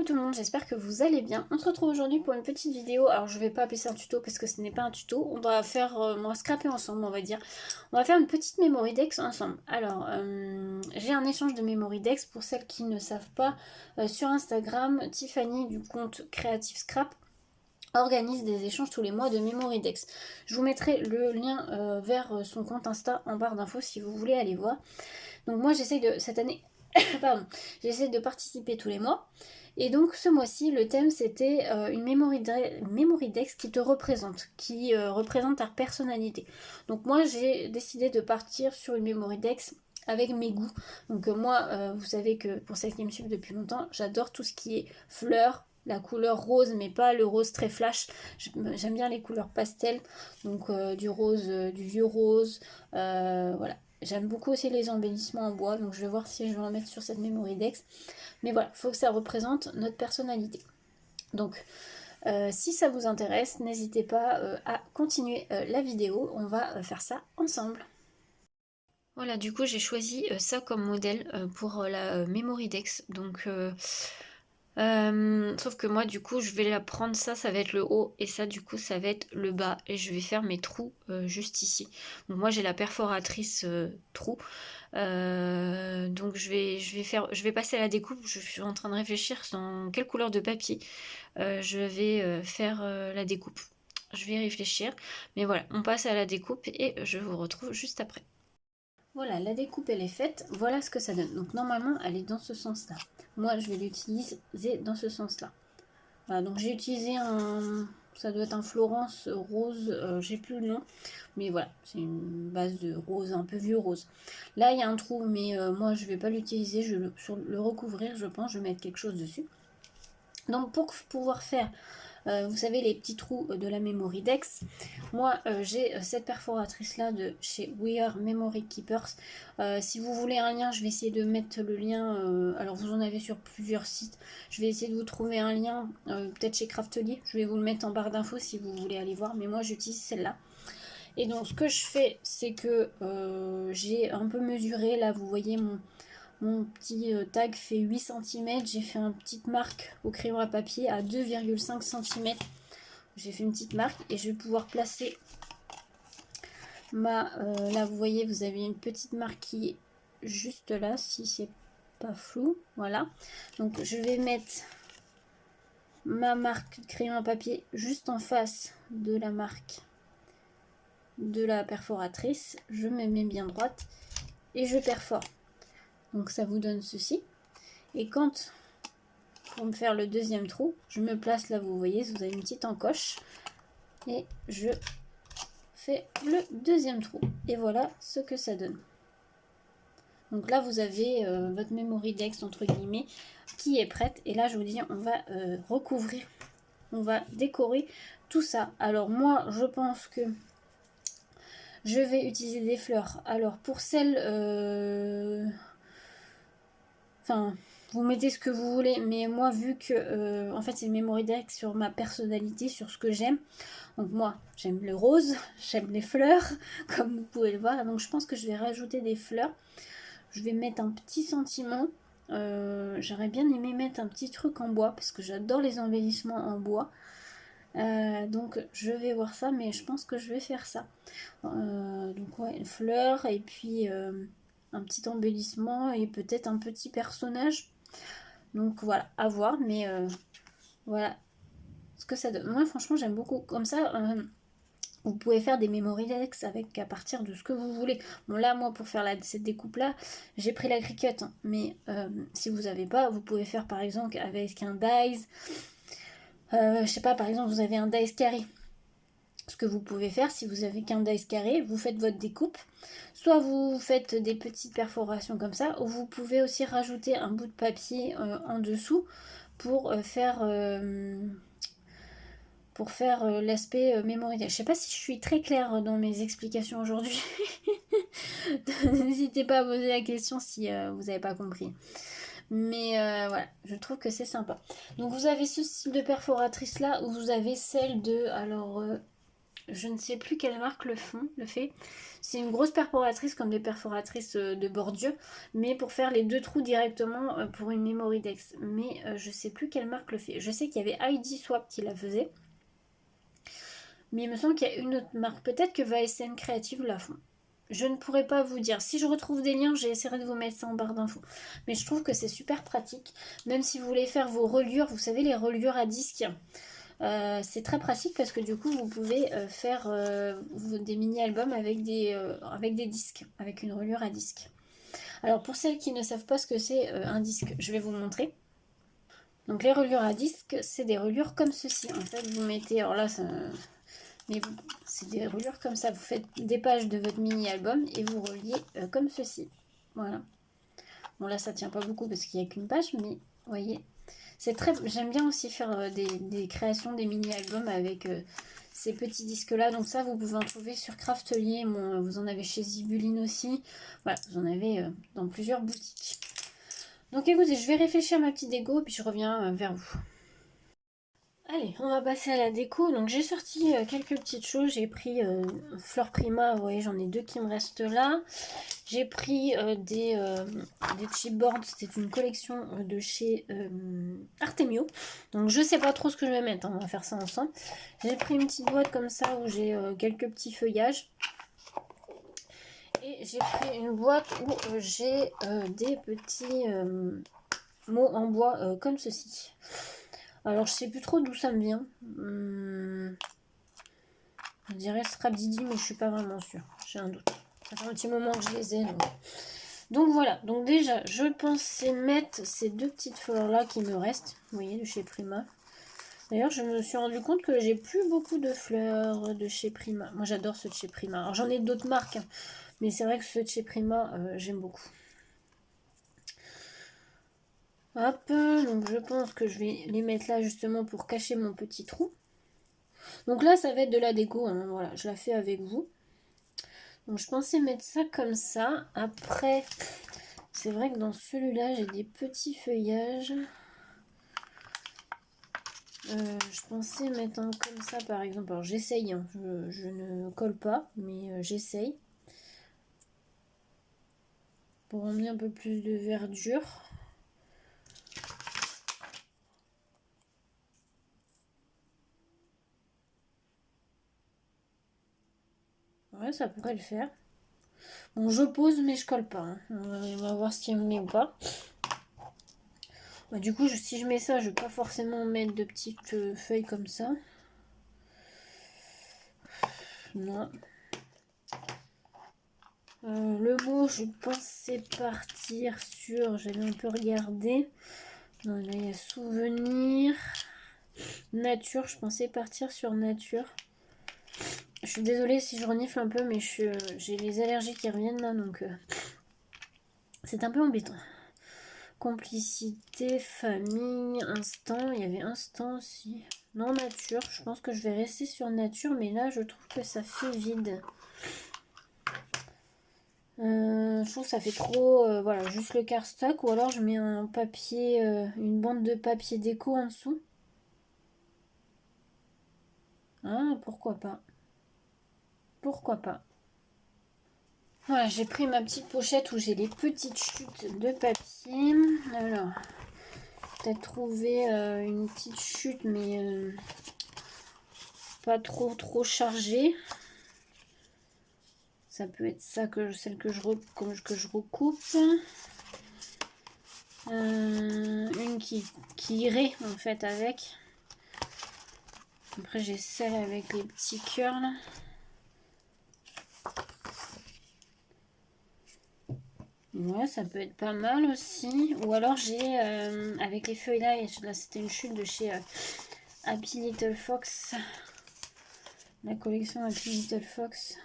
Coucou tout le monde, j'espère que vous allez bien. On se retrouve aujourd'hui pour une petite vidéo. Alors je vais pas appeler ça un tuto parce que ce n'est pas un tuto. On va faire, on va scraper ensemble, on va dire. On va faire une petite memory dex ensemble. Alors j'ai un échange de memory dex pour celles qui ne savent pas. Sur Instagram, Tiffany du compte Creative Scrap organise des échanges tous les mois de memory dex. Je vous mettrai le lien vers son compte Insta en barre d'infos si vous voulez aller voir. Donc moi j'essaye de cette année pardon, j'essaie de participer tous les mois. Et donc ce mois-ci, le thème c'était une memory dex qui te représente, qui représente ta personnalité. Donc moi j'ai décidé de partir sur une memory dex avec mes goûts. Donc moi, vous savez que pour celles qui me suivent depuis longtemps, j'adore tout ce qui est fleurs, la couleur rose, mais pas le rose très flash. J'aime bien les couleurs pastel, donc du rose, du vieux rose, voilà. J'aime beaucoup aussi les embellissements en bois, donc je vais voir si je vais en mettre sur cette memory dex. Mais voilà, il faut que ça représente notre personnalité. Donc, si ça vous intéresse, n'hésitez pas à continuer la vidéo. On va faire ça ensemble. Voilà, du coup, j'ai choisi ça comme modèle pour la memory dex. Donc, sauf que moi, du coup, je vais la prendre, ça va être le haut, et ça, du coup, ça va être le bas. Et je vais faire mes trous juste ici. Donc moi, j'ai la perforatrice trou. Donc je vais passer à la découpe. Je suis en train de réfléchir dans quelle couleur de papier je vais faire la découpe. Je vais y réfléchir. Mais voilà, on passe à la découpe et je vous retrouve juste après. Voilà, la découpe elle est faite, voilà ce que ça donne. Donc normalement elle est dans ce sens-là. Moi je vais l'utiliser dans ce sens-là. Voilà, donc j'ai utilisé ça doit être un Florence rose, j'ai plus le nom. Mais voilà, c'est une base de rose, un peu vieux rose. Là il y a un trou, mais moi je vais pas l'utiliser, je vais le recouvrir je pense, je vais mettre quelque chose dessus. Donc pour pouvoir faire vous savez les petits trous de la memory dex, moi j'ai cette perforatrice là de chez We Are Memory Keepers. Si vous voulez un lien, je vais essayer de mettre le lien, alors vous en avez sur plusieurs sites, je vais essayer de vous trouver un lien peut-être chez Craftelier, je vais vous le mettre en barre d'infos si vous voulez aller voir, mais moi j'utilise celle-là. Et donc ce que je fais, c'est que j'ai un peu mesuré, là vous voyez mon petit tag fait 8 cm. J'ai fait une petite marque au crayon à papier à 2,5 cm. J'ai fait une petite marque et je vais pouvoir placer là vous voyez, vous avez une petite marque qui est juste là, si c'est pas flou. Voilà. Donc je vais mettre ma marque de crayon à papier juste en face de la marque de la perforatrice. Je me mets bien droite et je perfore. Donc ça vous donne ceci. Et quand, pour me faire le deuxième trou, je me place là, vous voyez, vous avez une petite encoche. Et je fais le deuxième trou. Et voilà ce que ça donne. Donc là, vous avez votre memory dex, entre guillemets, qui est prête. Et là, je vous dis, on va recouvrir, on va décorer tout ça. Alors moi, je pense que je vais utiliser des fleurs. Alors pour celles... Enfin, vous mettez ce que vous voulez, mais moi vu que en fait c'est une memory dex sur ma personnalité, sur ce que j'aime. Donc moi j'aime le rose, j'aime les fleurs, comme vous pouvez le voir. Donc je pense que je vais rajouter des fleurs. Je vais mettre un petit sentiment. J'aurais bien aimé mettre un petit truc en bois parce que j'adore les embellissements en bois. Donc je vais voir ça, mais je pense que je vais faire ça. Donc ouais, une fleur et puis un petit embellissement et peut-être un petit personnage. Donc voilà, à voir, mais voilà ce que ça donne. Moi franchement j'aime beaucoup. Comme ça, vous pouvez faire des memory dex avec à partir de ce que vous voulez. Bon là moi pour faire cette découpe là, j'ai pris la Cricut, hein, mais si vous n'avez pas, vous pouvez faire par exemple avec un dies. Je sais pas, par exemple vous avez un dice carré. Ce que vous pouvez faire, si vous avez qu'un dice carré, vous faites votre découpe. Soit vous faites des petites perforations comme ça, ou vous pouvez aussi rajouter un bout de papier en dessous pour faire l'aspect mémoriel. Je sais pas si je suis très claire dans mes explications aujourd'hui. N'hésitez pas à poser la question si vous n'avez pas compris. Mais voilà, je trouve que c'est sympa. Donc vous avez ce style de perforatrice là, ou vous avez celle de... Alors... Je ne sais plus quelle marque le fait. C'est une grosse perforatrice comme des perforatrices de bordure, mais pour faire les 2 trous directement pour une memory dex. Mais je ne sais plus quelle marque le fait. Je sais qu'il y avait ID Swap qui la faisait. Mais il me semble qu'il y a une autre marque. Peut-être que VSN Creative la font. Je ne pourrais pas vous dire. Si je retrouve des liens, j'essaierai de vous mettre ça en barre d'infos. Mais je trouve que c'est super pratique. Même si vous voulez faire vos reliures, vous savez, les reliures à disque. C'est très pratique parce que du coup, vous pouvez faire des mini-albums avec des disques, avec une reliure à disque. Alors, pour celles qui ne savent pas ce que c'est un disque, je vais vous montrer. Donc, les reliures à disque, c'est des reliures comme ceci. En fait, vous mettez... Alors là, mais c'est des reliures comme ça. Vous faites des pages de votre mini-album et vous reliez comme ceci. Voilà. Bon, là, ça tient pas beaucoup parce qu'il n'y a qu'une page, mais vous voyez. J'aime bien aussi faire des créations, des mini-albums avec ces petits disques-là. Donc ça, vous pouvez en trouver sur Craftelier. Vous en avez chez Zibuline aussi. Voilà, vous en avez dans plusieurs boutiques. Donc écoutez, je vais réfléchir à ma petite déco et puis je reviens vers vous. Allez, on va passer à la déco. Donc j'ai sorti quelques petites choses. J'ai pris Fleur Prima, vous voyez, j'en ai 2 qui me restent là. J'ai pris des chipboards, c'était une collection de chez Artemio. Donc je sais pas trop ce que je vais mettre, hein, on va faire ça ensemble. J'ai pris une petite boîte comme ça où j'ai quelques petits feuillages. Et j'ai pris une boîte où j'ai des petits mots en bois comme ceci. Alors je sais plus trop d'où ça me vient. Je dirais Scrapdidi, mais je suis pas vraiment sûre. J'ai un doute. Ça fait un petit moment que je les ai. Donc voilà. Donc déjà, je pensais mettre ces 2 petites fleurs là qui me restent. Vous voyez, de chez Prima. D'ailleurs, je me suis rendu compte que j'ai plus beaucoup de fleurs de chez Prima. Moi, j'adore ceux de chez Prima. Alors j'en ai d'autres marques, hein, mais c'est vrai que ceux de chez Prima, j'aime beaucoup. Hop, donc je pense que je vais les mettre là justement pour cacher mon petit trou. Donc là, ça va être de la déco, hein, voilà, je la fais avec vous. Donc je pensais mettre ça comme ça. Après, c'est vrai que dans celui-là, j'ai des petits feuillages. Je pensais mettre un comme ça par exemple. Alors j'essaye, hein, je ne colle pas, mais j'essaye. Pour emmener un peu plus de verdure. Ouais, ça pourrait le faire. Bon, je pose, mais je colle pas. Hein. On va voir si elle me met ou pas. Bah, du coup, si je mets ça, je vais pas forcément mettre de petites feuilles comme ça. Non. Le mot, je pensais partir sur... J'avais un peu regardé. Non, là, il y a souvenir. Nature, je pensais partir sur nature. Je suis désolée si je renifle un peu, mais j'ai les allergies qui reviennent là, donc c'est un peu embêtant. Complicité, famille, instant. Il y avait instant aussi. Non, nature. Je pense que je vais rester sur nature, mais là, je trouve que ça fait vide. Je trouve que ça fait trop, voilà, juste le cardstock. Ou alors je mets un papier, une bande de papier déco en dessous. Ah, pourquoi pas. Pourquoi pas. Voilà, j'ai pris ma petite pochette où j'ai les petites chutes de papier. Alors, peut-être trouver une petite chute, mais pas trop chargée. Ça peut être ça, celle que je recoupe. Une qui irait en fait avec. Après j'ai celle avec les petits cœurs là. Ouais, ça peut être pas mal aussi. Ou alors j'ai avec les feuilles là, là c'était une chute de chez Happy Little Fox. La collection Happy Little Fox.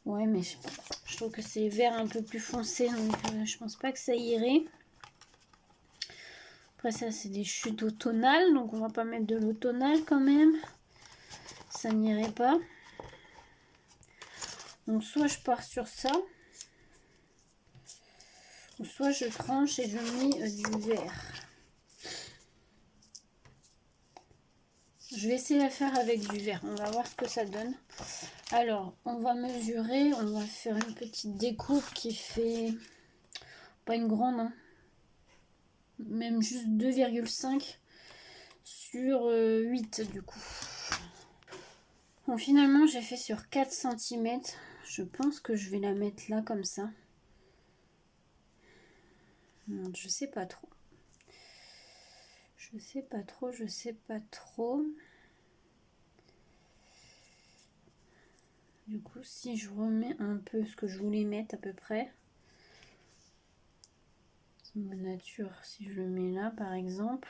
Ouais, mais je trouve que c'est vert un peu plus foncé, donc je pense pas que ça irait. Après ça, c'est des chutes automnales, donc on va pas mettre de l'automnal quand même. Ça n'irait pas. Donc soit je pars sur ça, ou soit je tranche et je mets du vert. Je vais essayer de le faire avec du verre. On va voir ce que ça donne. Alors, on va mesurer. On va faire une petite découpe qui fait... Pas une grande, hein. Même juste 2,5 sur 8 du coup. Bon, finalement, j'ai fait sur 4 cm. Je pense que je vais la mettre là comme ça. Je sais pas trop. Je sais pas trop, je sais pas trop. Du coup, si je remets un peu ce que je voulais mettre à peu près. Ma nature, si je le mets là par exemple.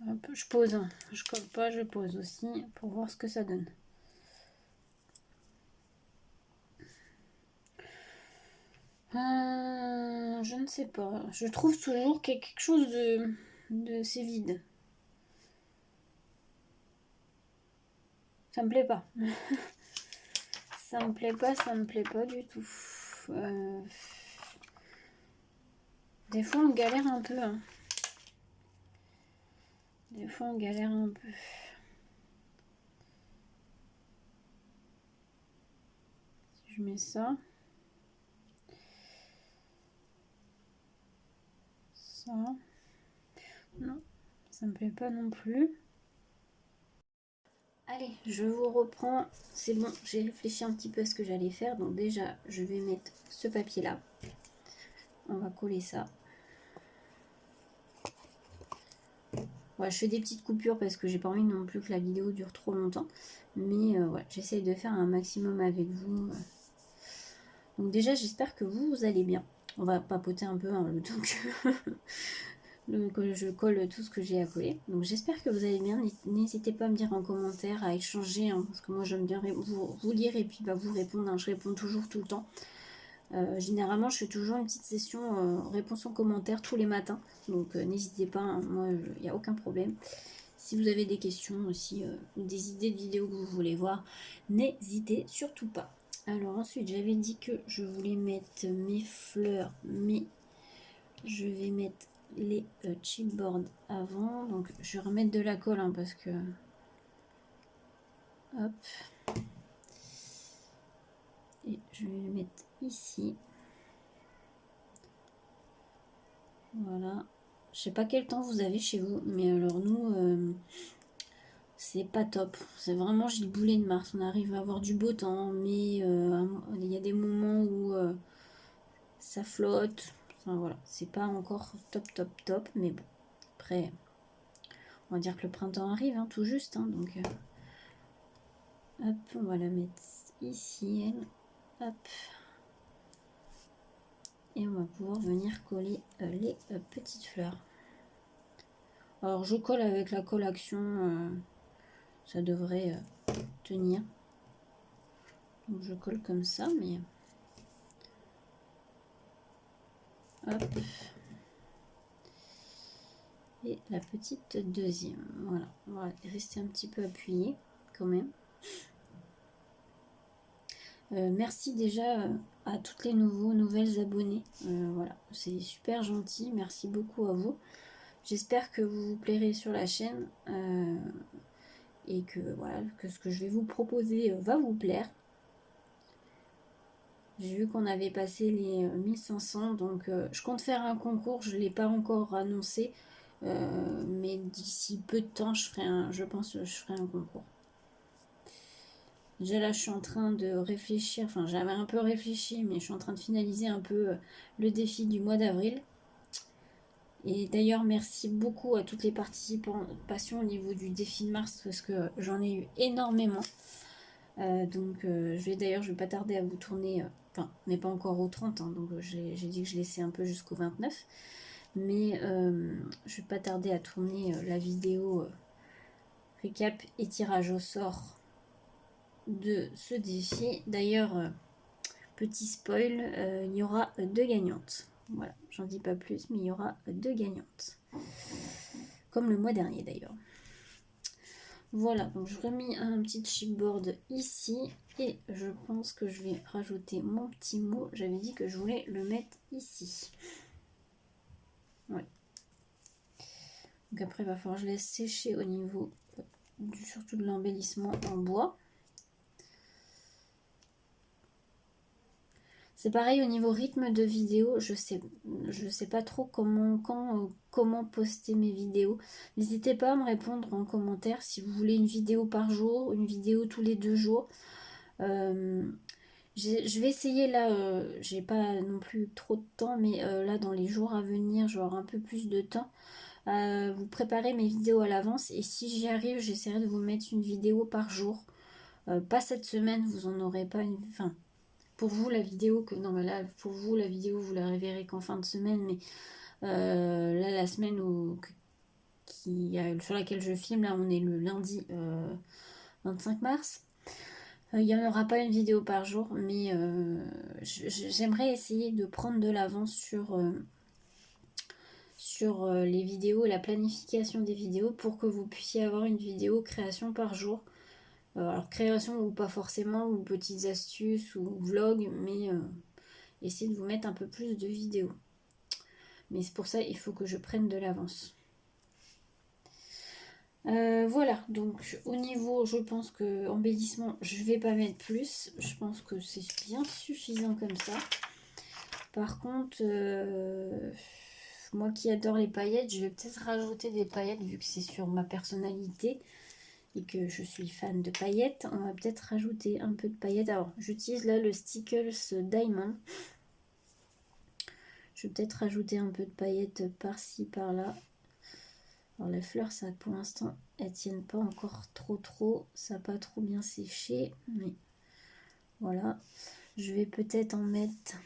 Hop, je pose, je colle pas, je pose aussi pour voir ce que ça donne. Je ne sais pas. Je trouve toujours qu'il y a quelque chose de c'est vide. Ça me plaît pas. Ça me plaît pas, ça me plaît pas du tout. Des fois on galère un peu. Hein. Des fois on galère un peu. Si je mets ça. Ça. Non, ça me plaît pas non plus. Allez, je vous reprends. C'est bon, j'ai réfléchi un petit peu à ce que j'allais faire. Donc déjà, je vais mettre ce papier-là. On va coller ça. Voilà, je fais des petites coupures parce que j'ai pas envie non plus que la vidéo dure trop longtemps. Mais voilà, j'essaye de faire un maximum avec vous. Donc déjà, j'espère que vous allez bien. On va papoter un peu hein, le temps que je colle tout ce que j'ai à coller. Donc j'espère que vous allez bien. N'hésitez pas à me dire en commentaire, à échanger, hein, parce que moi j'aime bien vous lire et puis vous répondre. Hein. Je réponds toujours tout le temps. Généralement, je fais toujours une petite session réponse en commentaire tous les matins. Donc n'hésitez pas, hein, moi il n'y a aucun problème. Si vous avez des questions aussi, des idées de vidéos que vous voulez voir, n'hésitez surtout pas. Alors ensuite, j'avais dit que je voulais mettre mes fleurs, mais je vais mettre les chipboards avant. Donc je vais remettre de la colle hein, parce que... Hop. Et je vais le mettre ici. Voilà. Je sais pas quel temps vous avez chez vous, mais alors nous, c'est pas top. C'est vraiment giboulet de mars. On arrive à avoir du beau temps, mais il y a des moments où ça flotte. Enfin voilà, c'est pas encore top, mais bon. Après, on va dire que le printemps arrive, hein, tout juste. Hein, donc, hop, on va la mettre ici, elle. Hop. Et on va pouvoir venir coller les petites fleurs. Alors je colle avec la colle action, ça devrait tenir. Donc je colle comme ça, mais hop. Et la petite deuxième, voilà. On va rester un petit peu appuyé quand même. Merci déjà à toutes les nouvelles abonnées. Voilà, c'est super gentil. Merci beaucoup à vous. J'espère que vous vous plairez sur la chaîne et que voilà, que ce que je vais vous proposer va vous plaire. J'ai vu qu'on avait passé les 1500, donc je compte faire un concours. Je ne l'ai pas encore annoncé, mais d'ici peu de temps, je pense que je ferai un concours. Déjà là, je suis en train de réfléchir, enfin j'avais un peu réfléchi, mais je suis en train de finaliser un peu le défi du mois d'avril. Et d'ailleurs, merci beaucoup à toutes les participations au niveau du défi de mars, parce que j'en ai eu énormément. Donc je vais pas tarder à vous tourner, enfin, mais pas encore au 30, hein, donc j'ai dit que je laissais un peu jusqu'au 29. Mais je vais pas tarder à tourner la vidéo récap et tirage au sort de ce défi. D'ailleurs, petit spoil, il y aura 2 gagnantes. Voilà, j'en dis pas plus, mais il y aura 2 gagnantes. Comme le mois dernier d'ailleurs. Voilà, donc je remis un petit chipboard ici et je pense que je vais rajouter mon petit mot. J'avais dit que je voulais le mettre ici. Ouais. Donc après, il va falloir que je laisse sécher au niveau surtout de l'embellissement en bois. C'est pareil au niveau rythme de vidéo, je sais pas trop comment poster mes vidéos. N'hésitez pas à me répondre en commentaire si vous voulez une vidéo par jour, une vidéo tous les 2 jours. Je vais essayer là, j'ai pas non plus trop de temps, mais là dans les jours à venir, je vais avoir un peu plus de temps. Vous préparez mes vidéos à l'avance et si j'y arrive, j'essaierai de vous mettre une vidéo par jour. Pas cette semaine, vous en aurez pas une. Enfin, pour vous la vidéo que non mais là pour vous la vidéo vous la reverrez qu'en fin de semaine, mais là la semaine sur laquelle je filme, là on est le lundi 25 mars. Il n'y en aura pas une vidéo par jour, mais j'aimerais essayer de prendre de l'avance sur les vidéos et la planification des vidéos pour que vous puissiez avoir une vidéo création par jour. Alors création ou pas forcément, ou petites astuces ou vlog, mais essayez de vous mettre un peu plus de vidéos. Mais c'est pour ça il faut que je prenne de l'avance. Voilà, donc au niveau, je pense que embellissement, je vais pas mettre plus. Je pense que c'est bien suffisant comme ça. Par contre, moi qui adore les paillettes, je vais peut-être rajouter des paillettes vu que c'est sur ma personnalité et que je suis fan de paillettes. On va peut-être rajouter un peu de paillettes. Alors, j'utilise là le Stickles Diamond. Je vais peut-être rajouter un peu de paillettes par-ci, par-là. Alors les fleurs, ça pour l'instant, elles tiennent pas encore trop. Ça n'a pas trop bien séché, mais voilà. Je vais peut-être en mettre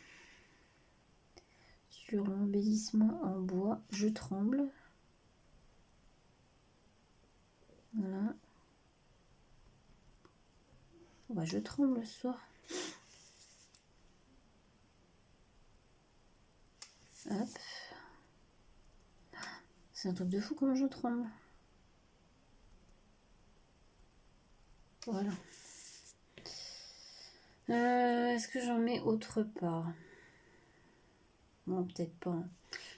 sur l'embellissement en bois. Je tremble. Voilà. Ouais, je tremble ce soir. Hop. C'est un truc de fou comme je tremble. Voilà. Est-ce que j'en mets autre part? Non, peut-être pas.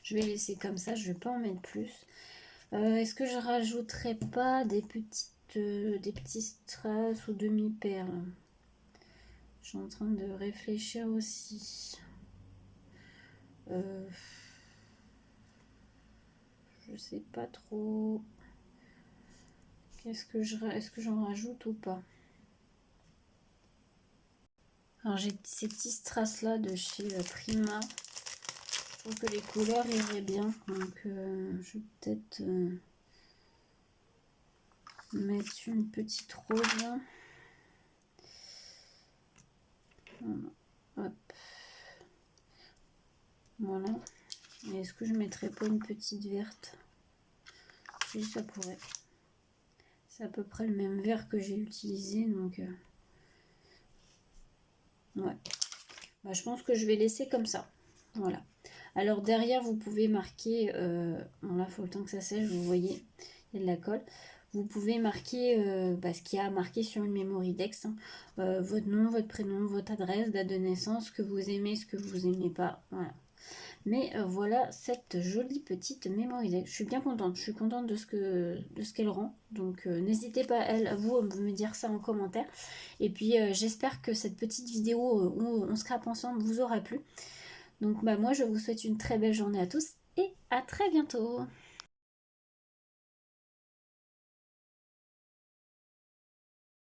Je vais laisser comme ça, je vais pas en mettre plus. Est-ce que je rajouterai pas des petits strass ou demi-perles? Je suis en train de réfléchir aussi. Je sais pas trop. Est-ce que j'en rajoute ou pas? Alors j'ai ces petits strass là de chez Prima. Je trouve que les couleurs iraient bien. Donc je vais peut-être mettre une petite rose. Voilà. Hop. Voilà. Et est-ce que je mettrais pas une petite verte? Oui, ça pourrait. C'est à peu près le même vert que j'ai utilisé, donc ouais. Bah, je pense que je vais laisser comme ça. Voilà. Alors derrière, vous pouvez marquer, bon là, il faut le temps que ça sèche, vous voyez, il y a de la colle. Vous pouvez marquer ce qu'il y a marqué sur une Mémoridex, hein, votre nom, votre prénom, votre adresse, date de naissance, ce que vous aimez, ce que vous aimez pas. Voilà. Mais voilà cette jolie petite Mémoridex. Je suis bien contente. Je suis contente de ce qu'elle rend. Donc n'hésitez pas à vous me dire ça en commentaire. Et puis j'espère que cette petite vidéo où on scrape ensemble vous aura plu. Donc bah, moi je vous souhaite une très belle journée à tous et à très bientôt.